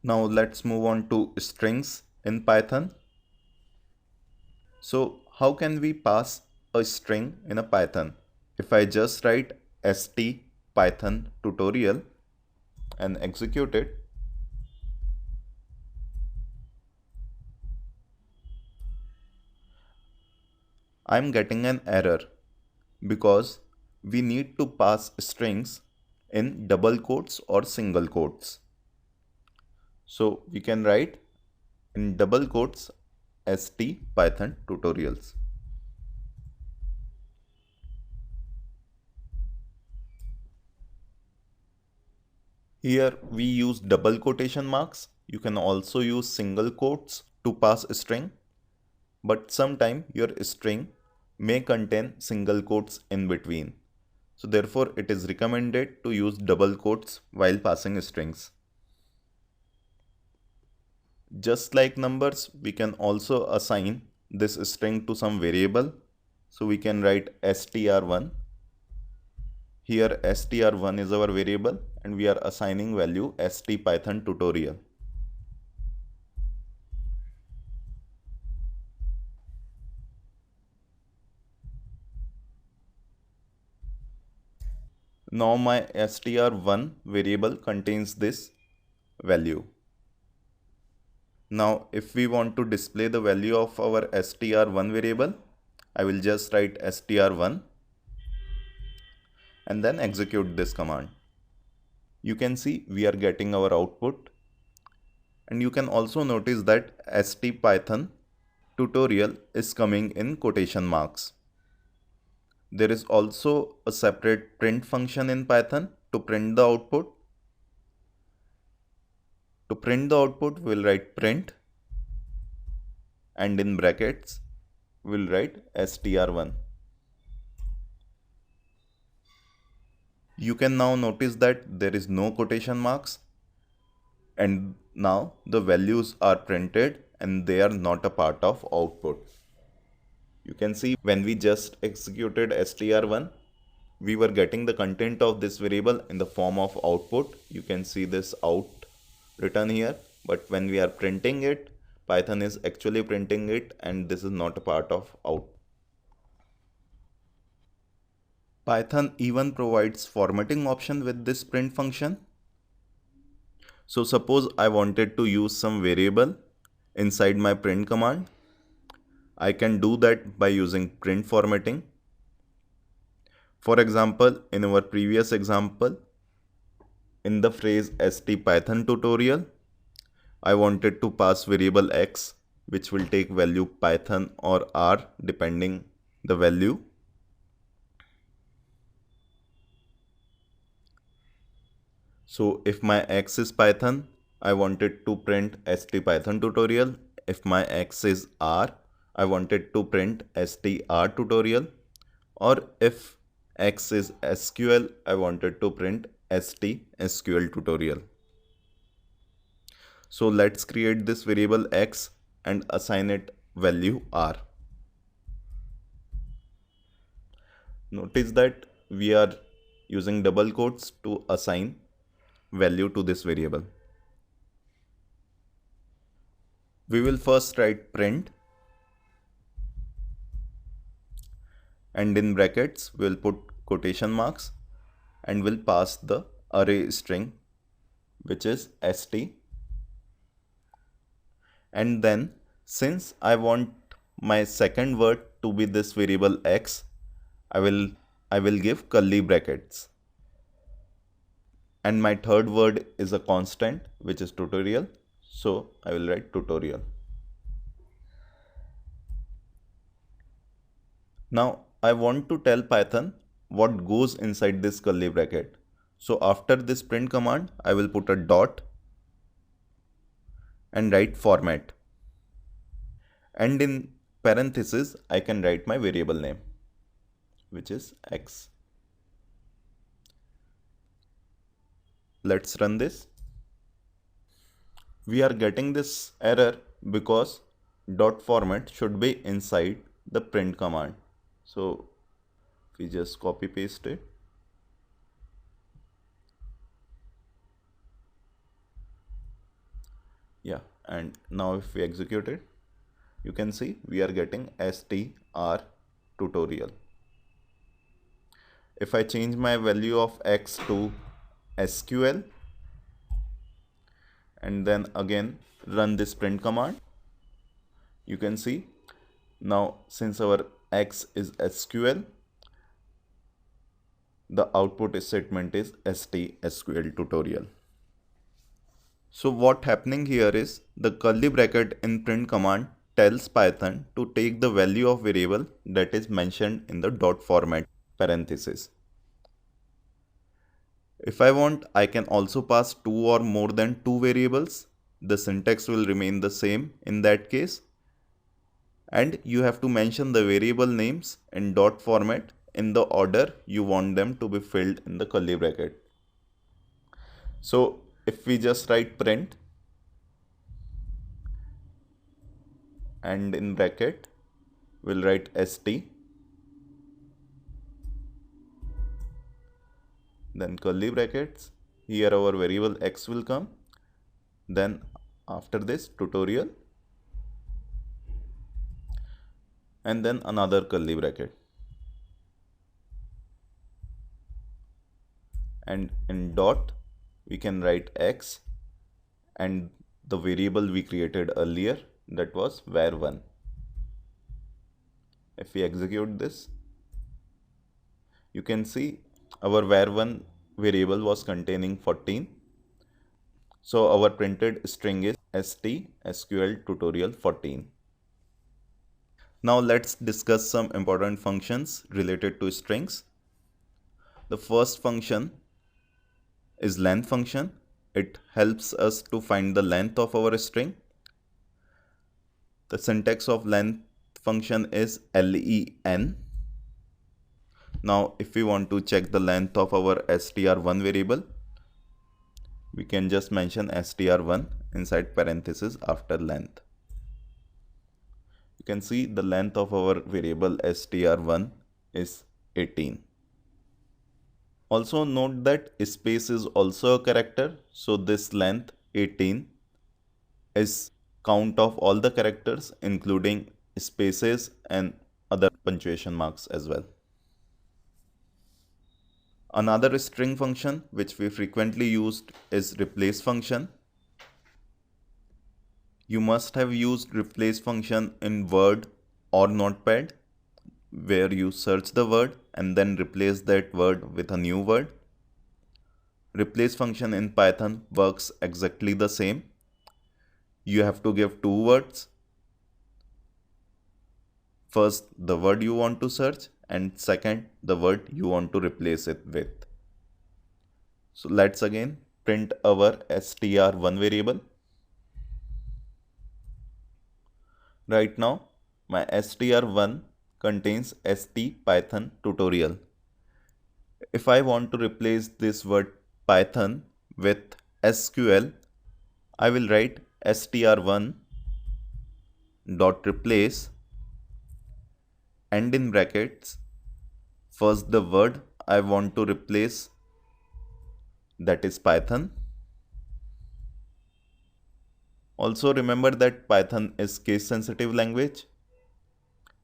Now let's move on to strings in Python. So how can we pass a string in a Python? If I just write st python tutorial and execute it, I'm getting an error because we need to pass strings in double quotes or single quotes. So we can write in double quotes st python tutorials. Here we use double quotation marks. You can also use single quotes to pass a string, but sometime your string may contain single quotes in between. So therefore it is recommended to use double quotes while passing strings. Just like numbers, we can also assign this string to some variable. So we can write str1. Here str1 is our variable and we are assigning value stpython tutorial. Now my str1 variable contains this value. Now if we want to display the value of our str1 variable, I will just write str1 and then execute this command. You can see we are getting our output, and you can also notice that stpython tutorial is coming in quotation marks. There is also a separate print function in Python to print the output. To print the output, we'll write print and in brackets, we'll write str1. You can now notice that there is no quotation marks and now the values are printed and they are not a part of output. You can see when we just executed str1, we were getting the content of this variable in the form of output. You can see this out written here, but when we are printing it, Python is actually printing it and this is not a part of out. Python even provides formatting option with this print function. So suppose I wanted to use some variable inside my print command. I can do that by using print formatting. For example, in our previous example, in the phrase stpython tutorial, I wanted to pass variable x, which will take value python or r depending the value. So if my x is python, I wanted to print stpython tutorial. If my x is r, I wanted to print str tutorial. Or if x is SQL, I wanted to print st SQL tutorial. So let's create this variable x and assign it value r. Notice that we are using double quotes to assign value to this variable. We will first write print and in brackets we'll put quotation marks and we'll pass the array string, which is st. And then since I want my second word to be this variable x, I will give curly brackets. And my third word is a constant, which is tutorial. So I will write tutorial. Now I want to tell Python what goes inside this curly bracket. So after this print command, I will put a dot and write format. And in parentheses, I can write my variable name, which is x. Let's run this. We are getting this error because dot format should be inside the print command. So we just copy paste it. Yeah, and now if we execute it, you can see we are getting str tutorial. If I change my value of x to SQL and then again run this print command, you can see now since our x is SQL, the output statement is STSQL tutorial. So what happening here is the curly bracket in print command tells Python to take the value of variable that is mentioned in the dot format parenthesis. If I want, I can also pass two or more than two variables. The syntax will remain the same in that case. And you have to mention the variable names in dot format in the order you want them to be filled in the curly bracket. So if we just write print and in bracket we'll write st, then curly brackets, here our variable x will come, then after this tutorial, and then another curly bracket, and in dot we can write x and the variable we created earlier, that was var1. If we execute this, you can see our var1 variable was containing 14. So our printed string is STSQL tutorial 14. Now let's discuss some important functions related to strings. The first function is length function. It helps us to find the length of our string. The syntax of length function is len. Now if we want to check the length of our str1 variable, we can just mention str1 inside parenthesis after length. You can see the length of our variable str1 is 18. Also note that space is also a character, so this length 18 is count of all the characters including spaces and other punctuation marks as well. Another string function which we frequently used is replace function. You must have used replace function in Word or Notepad, where you search the word and then replace that word with a new word. Replace function in Python works exactly the same. You have to give two words. First, the word you want to search, and second, the word you want to replace it with. So let's again print our str1 variable. Right now, my str1 contains stpython tutorial. If I want to replace this word Python with SQL, I will write str1 dot replace and in brackets first the word I want to replace, that is Python. Also remember that Python is case sensitive language,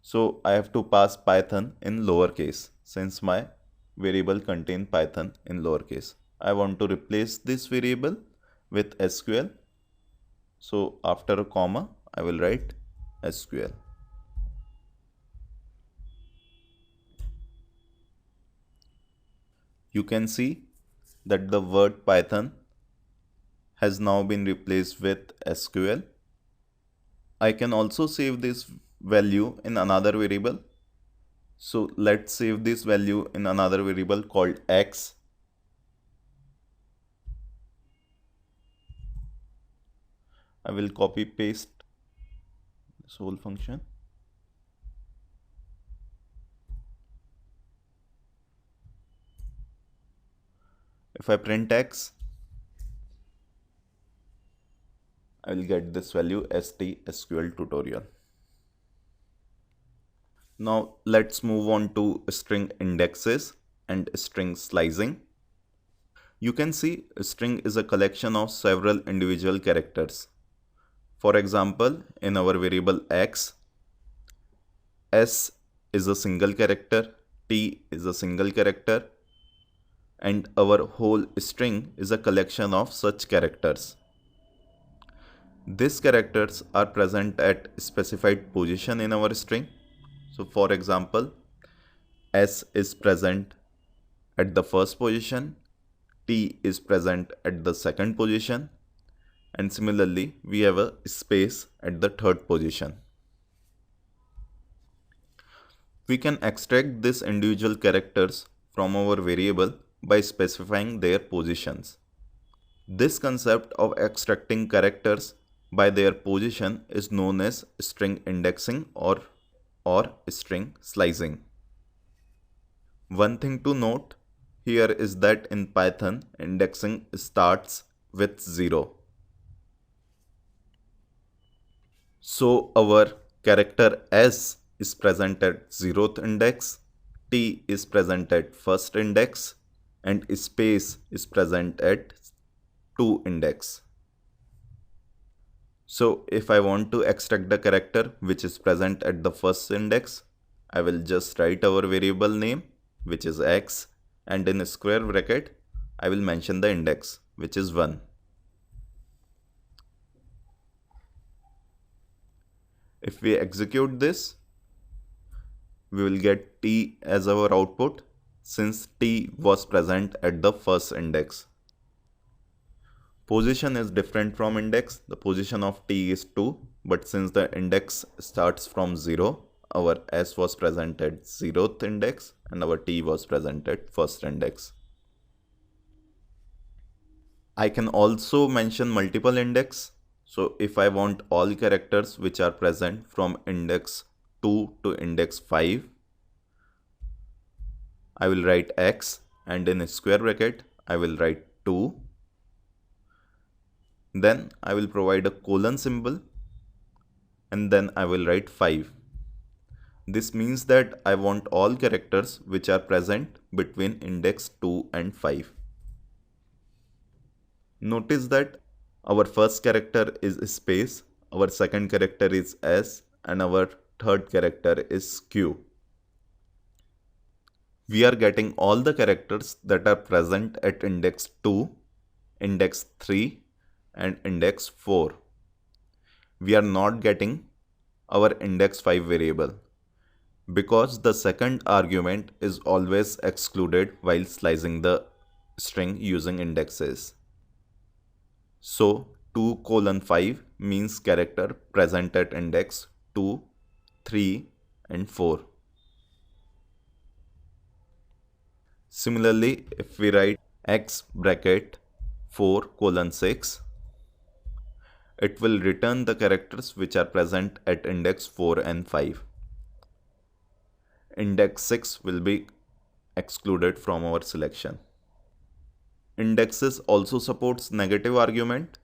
so I have to pass Python in lowercase since my variable contain Python in lowercase. I want to replace this variable with SQL, so after a comma I will write SQL. You can see that the word Python has now been replaced with SQL. I can also save this value in another variable. So let's save this value in another variable called x. I will copy paste this whole function. If I print x, I will get this value STSQL tutorial. Now let's move on to string indexes and string slicing. You can see a string is a collection of several individual characters. For example, in our variable x, s is a single character, t is a single character, and our whole string is a collection of such characters. These characters are present at specified position in our string. So for example, s is present at the first position, t is present at the second position, and similarly we have a space at the third position. We can extract these individual characters from our variable by specifying their positions. This concept of extracting characters by their position is known as string indexing or string slicing. One thing to note here is that in Python, indexing starts with 0. So our character s is present at 0th index, t is present at first index, and space is present at 2 index. So if I want to extract the character which is present at the first index, I will just write our variable name, which is x, and in a square bracket I will mention the index, which is 1. If we execute this, we will get t as our output since t was present at the first index. Position is different from index. The position of t is 2, but since the index starts from 0, our s was present at 0th index and our t was present at first index. I can also mention multiple index. So if I want all characters which are present from index 2 to index 5, I will write x, and in a square bracket I will write 2. Then I will provide a colon symbol, and then I will write 5. This means that I want all characters which are present between index 2 and 5. Notice that our first character is space, our second character is s, and our third character is q. We are getting all the characters that are present at index 2, index 3, and index 4. We are not getting our index 5 variable because the second argument is always excluded while slicing the string using indexes. So 2:5 means character present at index 2, 3, and 4. Similarly, if we write x bracket 4:6, it will return the characters which are present at index 4 and 5. Index 6 will be excluded from our selection. Indexes also supports negative argument.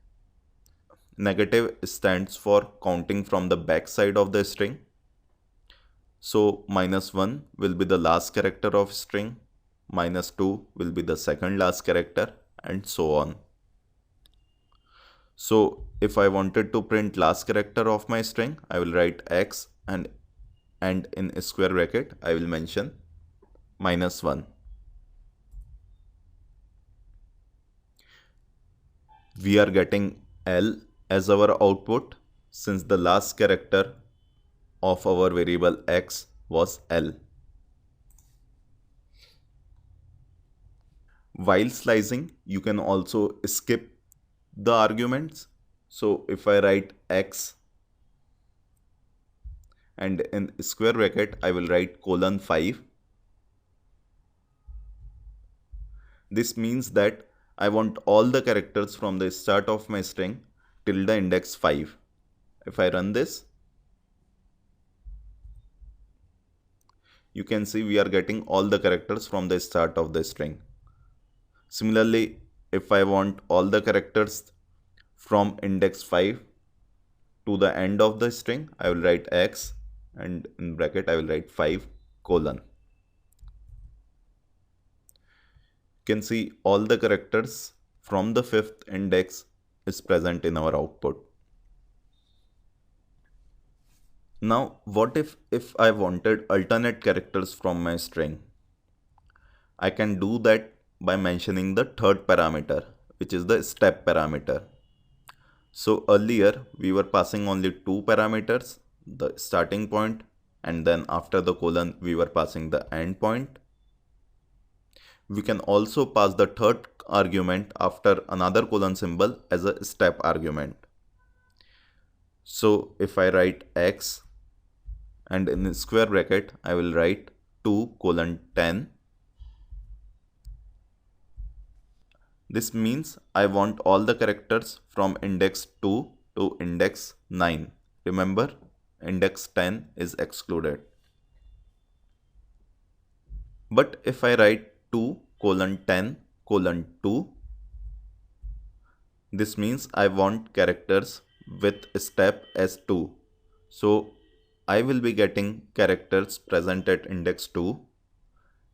Negative stands for counting from the back side of the string. So -1 will be the last character of string, -2 will be the second last character, and so on. So if I wanted to print last character of my string, I will write x, and in a square bracket I will mention -1. We are getting L as our output since the last character of our variable x was L. While slicing, you can also skip the arguments. So if I write x, and in square bracket I will write :5. This means that I want all the characters from the start of my string till the index 5. If I run this, you can see we are getting all the characters from the start of the string. Similarly, if I want all the characters from index 5 to the end of the string, I will write x, and in bracket I will write 5:. You can see all the characters from the 5th index is present in our output. Now, what if I wanted alternate characters from my string? I can do that by mentioning the third parameter, which is the step parameter. So earlier we were passing only two parameters, the starting point, and then after the colon we were passing the end point. We can also pass the third argument after another colon symbol as a step argument. So if I write x, and in square bracket I will write 2:10. This means I want all the characters from index 2 to index 9. Remember, index 10 is excluded. But if I write 2:10:2, this means I want characters with step as 2. So I will be getting characters present at index 2,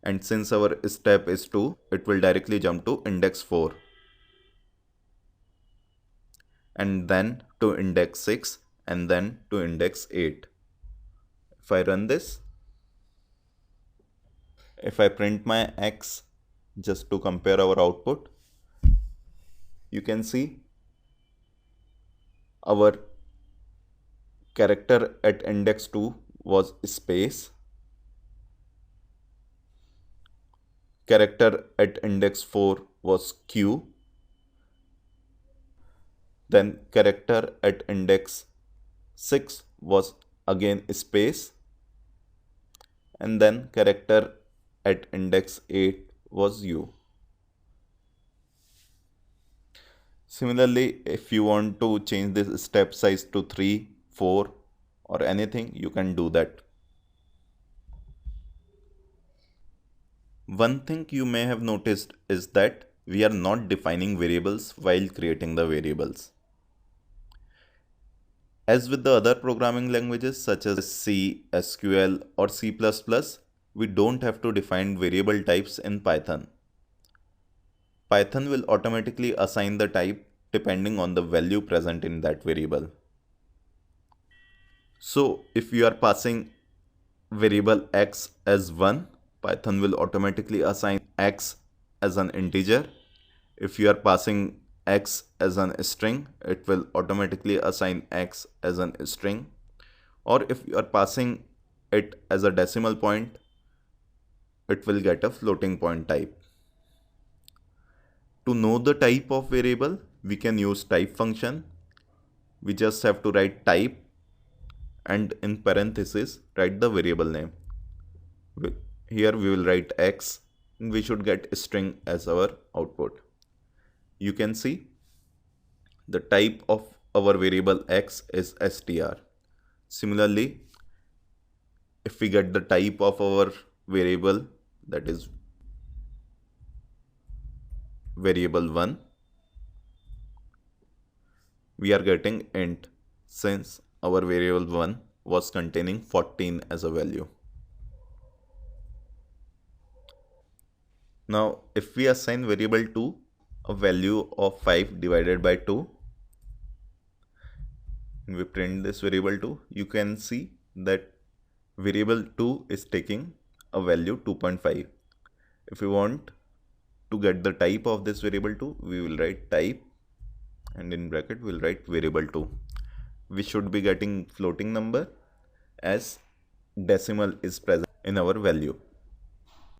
and since our step is 2, it will directly jump to index 4 and then to index 6 and then to index 8. If I run this, if I print my x just to compare our output, you can see our character at index 2 was space, character at index 4 was Q, then character at index 6 was again space, and then character at index 8 was U. Similarly, if you want to change this step size to 3, 4 or anything, you can do that. One thing you may have noticed is that we are not defining variables while creating the variables. As with the other programming languages such as C, SQL or C++, we don't have to define variable types in Python. Python will automatically assign the type depending on the value present in that variable. So if you are passing variable x as 1, Python will automatically assign x as an integer. If you are passing x as an string, it will automatically assign x as an string. Or if you are passing it as a decimal point, it will get a floating point type. To know the type of variable, we can use type function. We just have to write type and in parenthesis write the variable name. Here we will write x and we should get a string as our output. You can see the type of our variable x is str. Similarly, if we get the type of our variable, that is variable 1, we are getting int since our variable 1 was containing 14 as a value. Now, if we assign variable 2 a value of 5 divided by 2, and we print this variable 2, you can see that variable 2 is taking a value 2.5. If we want to get the type of this variable 2, we will write type and in bracket we'll write variable 2. We should be getting floating number as decimal is present in our value.